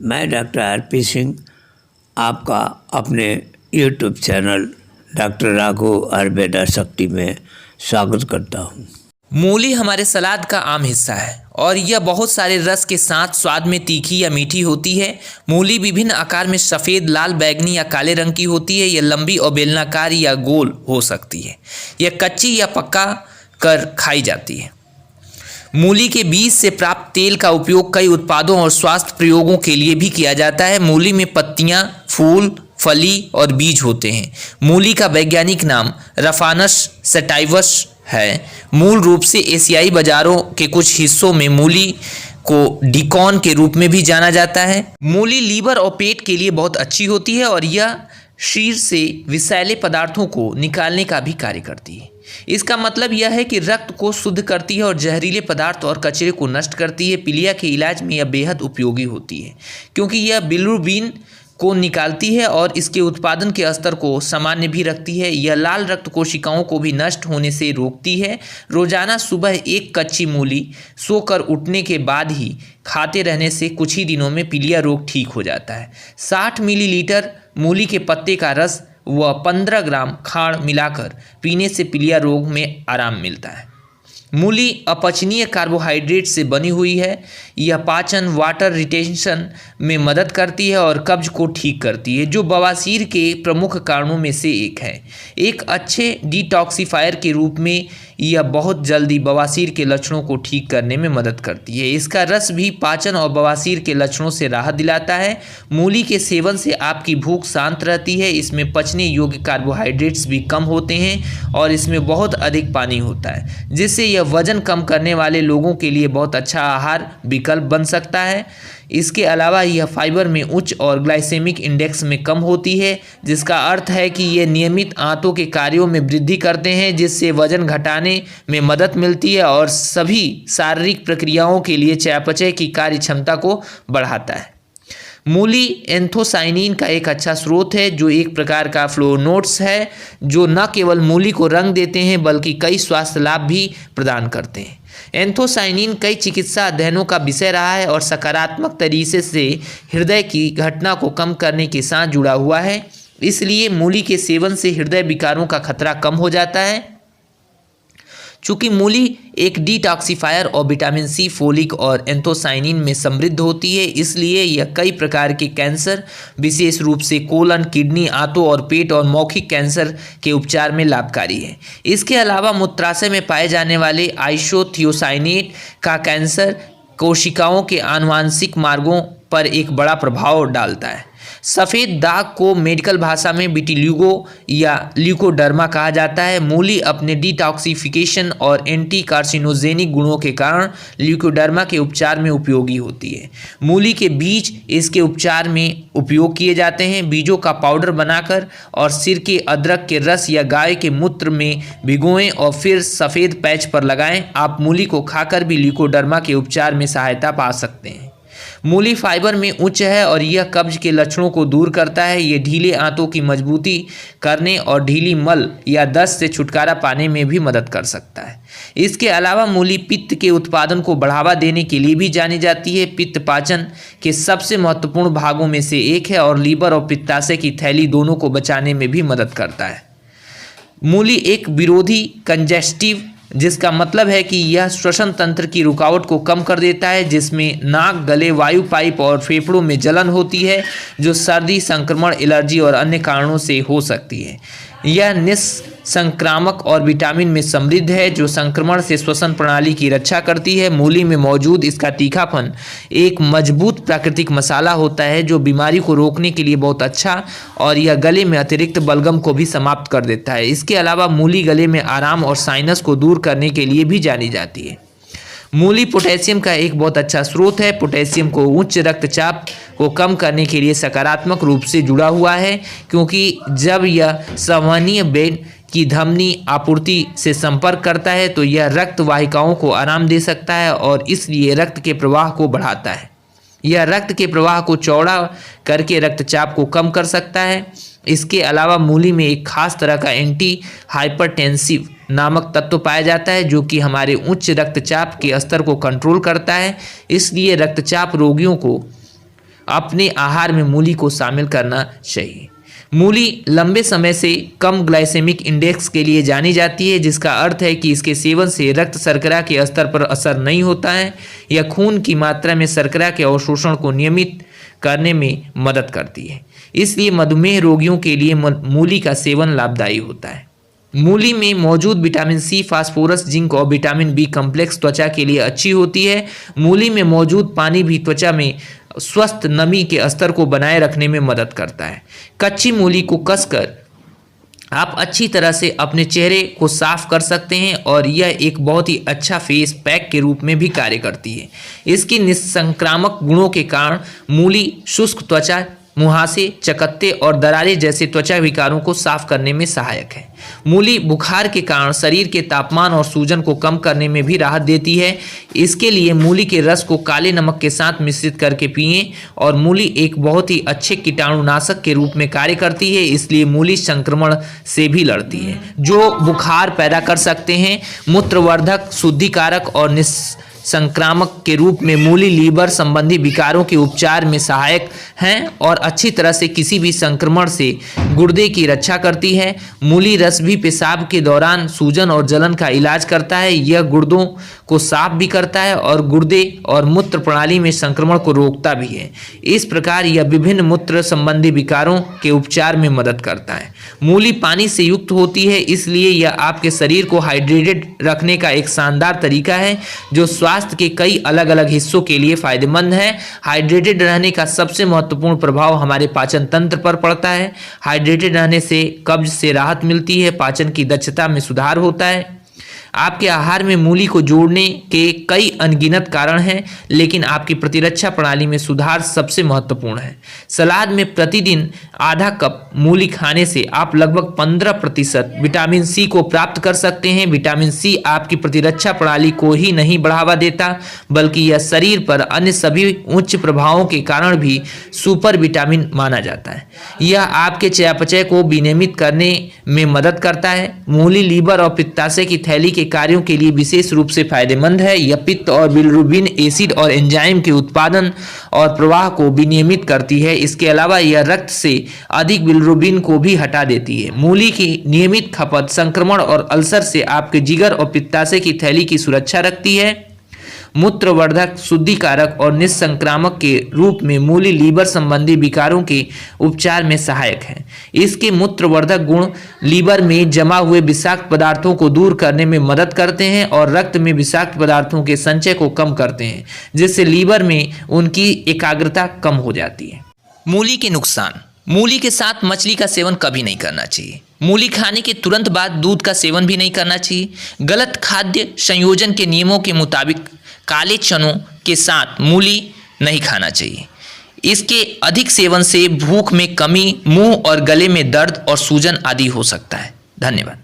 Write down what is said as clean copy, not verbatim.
मैं doctor RP. Singh आपका अपने YouTube channel doctor Raghav Ayurveda शक्ति में स्वागत करता हूँ। मूली हमारे सलाद का आम हिस्सा है और यह बहुत सारे रस के साथ स्वाद में तीखी या मीठी होती है। मूली विभिन्न आकार में सफ़ेद, लाल, बैंगनी या काले रंग की होती है। यह लंबी और बेलनाकार या गोल हो सकती है। यह कच्ची या पका कर खाई जाती है। मूली के बीज से प्राप्त तेल का उपयोग कई उत्पादों और स्वास्थ्य प्रयोगों के लिए भी किया जाता है। मूली में पत्तियां, फूल, फली और बीज होते हैं। मूली का वैज्ञानिक नाम रफानस सैटिवस है। मूल रूप से एशियाई बाजारों के कुछ हिस्सों में मूली को डिकॉन के रूप में भी जाना जाता है। मूली लीवर और पेट के लिए बहुत अच्छी होती है और यह शरीर से विषैले पदार्थों को निकालने का भी कार्य करती है। इसका मतलब यह है कि रक्त को शुद्ध करती है और जहरीले पदार्थ और कचरे को नष्ट करती है। पीलिया के इलाज में यह बेहद उपयोगी होती है क्योंकि यह बिलिरुबिन को निकालती है और इसके उत्पादन के स्तर को सामान्य भी रखती है। यह लाल रक्त कोशिकाओं को भी नष्ट होने से रोकती है। रोजाना सुबह एक कच्ची मूली सोकर उठने के बाद ही खाते रहने से कुछ ही दिनों में पीलिया रोग ठीक हो जाता है। 60 मिलीलीटर मूली के पत्ते का रस व 15 ग्राम खांड मिलाकर पीने से पीलिया रोग में आराम मिलता है। मूली अपचनीय कार्बोहाइड्रेट से बनी हुई है। यह पाचन, वाटर रिटेंशन में मदद करती है और कब्ज को ठीक करती है, जो बवासीर के प्रमुख कारणों में से एक है। एक अच्छे डिटॉक्सिफायर के रूप में यह बहुत जल्दी बवासीर के लक्षणों को ठीक करने में मदद करती है। इसका रस भी पाचन और बवासीर के लक्षणों से राहत दिलाता है। मूली के सेवन से आपकी भूख शांत रहती है। इसमें पचने योग्य कार्बोहाइड्रेट्स भी कम होते हैं और इसमें बहुत अधिक पानी होता है, जिससे यह वजन कम करने वाले लोगों के लिए बहुत अच्छा आहार विकल्प बन सकता है। इसके अलावा यह फाइबर में उच्च और ग्लाइसेमिक इंडेक्स में कम होती है, जिसका अर्थ है कि ये नियमित आंतों के कार्यों में वृद्धि करते हैं, जिससे वजन घटाने में मदद मिलती है और सभी शारीरिक प्रक्रियाओं के लिए चयापचय की कार्य क्षमता को बढ़ाता है। मूली एंथोसाइनिन का एक अच्छा स्रोत है, जो एक प्रकार का फ्लोनोट्स है, जो न केवल मूली को रंग देते हैं बल्कि कई स्वास्थ्य लाभ भी प्रदान करते हैं। एंथोसाइनिन कई चिकित्सा अध्ययनों का विषय रहा है और सकारात्मक तरीके से हृदय की घटना को कम करने के साथ जुड़ा हुआ है। इसलिए मूली के सेवन से हृदय विकारों का खतरा कम हो जाता है। चूँकि मूली एक डिटॉक्सिफायर और विटामिन सी, फोलिक और एंथोसाइनिन में समृद्ध होती है, इसलिए यह कई प्रकार के कैंसर, विशेष रूप से कोलन, किडनी, आंतों और पेट और मौखिक कैंसर के उपचार में लाभकारी है। इसके अलावा मूत्राशय में पाए जाने वाले आइसोथियोसाइनेट का कैंसर कोशिकाओं के आनुवांशिक मार्गों पर एक बड़ा प्रभाव डालता है। सफ़ेद दाग को मेडिकल भाषा में विटिलिगो या ल्यूकोडर्मा कहा जाता है। मूली अपने डिटॉक्सिफिकेशन और एंटी कार्सिनोजेनिक गुणों के कारण ल्यूकोडर्मा के उपचार में उपयोगी होती है। मूली के बीज इसके उपचार में उपयोग किए जाते हैं। बीजों का पाउडर बनाकर और सिरके, अदरक के रस या गाय के मूत्र में भिगोएं और फिर सफ़ेद पैच पर लगाएं। आप मूली को खाकर भी ल्यूकोडर्मा के उपचार में सहायता पा सकते हैं। मूली फाइबर में उच्च है और यह कब्ज के लक्षणों को दूर करता है। ये ढीले आंतों की मजबूती करने और ढीली मल या दस्त से छुटकारा पाने में भी मदद कर सकता है। इसके अलावा मूली पित्त के उत्पादन को बढ़ावा देने के लिए भी जानी जाती है। पित्त पाचन के सबसे महत्वपूर्ण भागों में से एक है और लीवर और पित्ताशय की थैली दोनों को बचाने में भी मदद करता है। मूली एक विरोधी कंजेस्टिव, जिसका मतलब है कि यह श्वसन तंत्र की रुकावट को कम कर देता है, जिसमें नाक, गले, वायु पाइप और फेफड़ों में जलन होती है, जो सर्दी, संक्रमण, एलर्जी और अन्य कारणों से हो सकती है। यह निस्संक्रामक और विटामिन में समृद्ध है, जो संक्रमण से श्वसन प्रणाली की रक्षा करती है। मूली में मौजूद इसका तीखापन एक मजबूत प्राकृतिक मसाला होता है, जो बीमारी को रोकने के लिए बहुत अच्छा, और यह गले में अतिरिक्त बलगम को भी समाप्त कर देता है। इसके अलावा मूली गले में आराम और साइनस को दूर करने के लिए भी जानी जाती है। मूली पोटेशियम का एक बहुत अच्छा स्रोत है। पोटेशियम को उच्च रक्तचाप को कम करने के लिए सकारात्मक रूप से जुड़ा हुआ है, क्योंकि जब यह संवहनीय बेन की धमनी आपूर्ति से संपर्क करता है तो यह रक्त वाहिकाओं को आराम दे सकता है और इसलिए रक्त के प्रवाह को बढ़ाता है। यह रक्त के प्रवाह को चौड़ा करके रक्तचाप को कम कर सकता है। इसके अलावा मूली में एक खास तरह का एंटी हाइपरटेंसिव नामक तत्व पाया जाता है, जो कि हमारे उच्च रक्तचाप के स्तर को कंट्रोल करता है। इसलिए रक्तचाप रोगियों को अपने आहार में मूली को शामिल करना चाहिए। मूली लंबे समय से कम ग्लाइसेमिक इंडेक्स के लिए जानी जाती है, जिसका अर्थ है कि इसके सेवन से रक्त शर्करा के स्तर पर असर नहीं होता है। यह खून की मात्रा में शर्करा के अवशोषण को नियमित करने में मदद करती है, इसलिए मधुमेह रोगियों के लिए मूली का सेवन लाभदायी होता है। मूली में मौजूद विटामिन सी, फास्फोरस, जिंक और विटामिन बी कॉम्प्लेक्स त्वचा के लिए अच्छी होती है। मूली में मौजूद पानी भी त्वचा में स्वस्थ नमी के स्तर को बनाए रखने में मदद करता है। कच्ची मूली को कसकर आप अच्छी तरह से अपने चेहरे को साफ कर सकते हैं और यह एक बहुत ही अच्छा फेस पैक के रूप में भी कार्य करती है। इसकी निसंक्रामक गुणों के कारण मूली शुष्क त्वचा, मुहासे, चकत्ते और दरारें जैसे त्वचा विकारों को साफ करने में सहायक है। मूली बुखार के कारण शरीर के तापमान और सूजन को कम करने में भी राहत देती है। इसके लिए मूली के रस को काले नमक के साथ मिश्रित करके पिएं और मूली एक बहुत ही अच्छे कीटाणुनाशक के रूप में कार्य करती है, इसलिए मूली संक्रमण से भी लड़ती है जो बुखार पैदा कर सकते हैं। मूत्रवर्धक, शुद्धिकारक और संक्रामक के रूप में मूली लीवर संबंधी विकारों के उपचार में सहायक हैं और अच्छी तरह से किसी भी संक्रमण से गुर्दे की रक्षा करती है। मूली रस भी पेशाब के दौरान सूजन और जलन का इलाज करता है। यह गुर्दों को साफ भी करता है और गुर्दे और मूत्र प्रणाली में संक्रमण को रोकता भी है। इस प्रकार यह विभिन्न मूत्र संबंधी विकारों के उपचार में मदद करता है। मूली पानी से युक्त होती है, इसलिए यह आपके शरीर को हाइड्रेटेड रखने का एक शानदार तरीका है जो स्वास्थ्य के कई अलग अलग हिस्सों के लिए फायदेमंद है। हाइड्रेटेड रहने का सबसे महत्वपूर्ण प्रभाव हमारे पाचन तंत्र पर पड़ता है। हाइड्रेटेड रहने से कब्ज से राहत मिलती है, पाचन की दक्षता में सुधार होता है। आपके आहार में मूली को जोड़ने के कई अनगिनत कारण हैं, लेकिन आपकी प्रतिरक्षा प्रणाली में सुधार सबसे महत्वपूर्ण है। सलाद में प्रतिदिन आधा कप मूली खाने से आप लगभग 15% विटामिन सी को प्राप्त कर सकते हैं। विटामिन सी आपकी प्रतिरक्षा प्रणाली को ही नहीं बढ़ावा देता, बल्कि यह शरीर पर अन्य सभी उच्च प्रभावों के कारण भी सुपर विटामिन माना जाता है। यह आपके चयापचय को विनियमित करने में मदद करता है। मूली लीवर और पित्ताशय की थैली के कार्यों के लिए विशेष रूप से फायदेमंद है। यह पित्त और बिलिरुबिन एसिड और एंजाइम के उत्पादन और प्रवाह को विनियमित करती है। इसके अलावा यह रक्त से अधिक बिलिरुबिन को भी हटा देती है। मूली की नियमित खपत संक्रमण और अल्सर से आपके जिगर और पित्ताशय की थैली की सुरक्षा रखती है। मूत्रवर्धक, शुद्धिकारक और निसंक्रामक के रूप में मूली लीवर संबंधी विकारों के उपचार में सहायक है। इसके मूत्रवर्धक गुण लीवर में जमा हुए विषाक्त पदार्थों को दूर करने में मदद करते हैं और रक्त में विषाक्त पदार्थों के संचय को कम करते हैं, जिससे लीवर में उनकी एकाग्रता कम हो जाती है। मूली के नुकसान। मूली के साथ मछली का सेवन कभी नहीं करना चाहिए। मूली खाने के तुरंत बाद दूध का सेवन भी नहीं करना चाहिए। गलत खाद्य संयोजन के नियमों के मुताबिक काले चनों के साथ मूली नहीं खाना चाहिए। इसके अधिक सेवन से भूख में कमी, मुंह और गले में दर्द और सूजन आदि हो सकता है। धन्यवाद।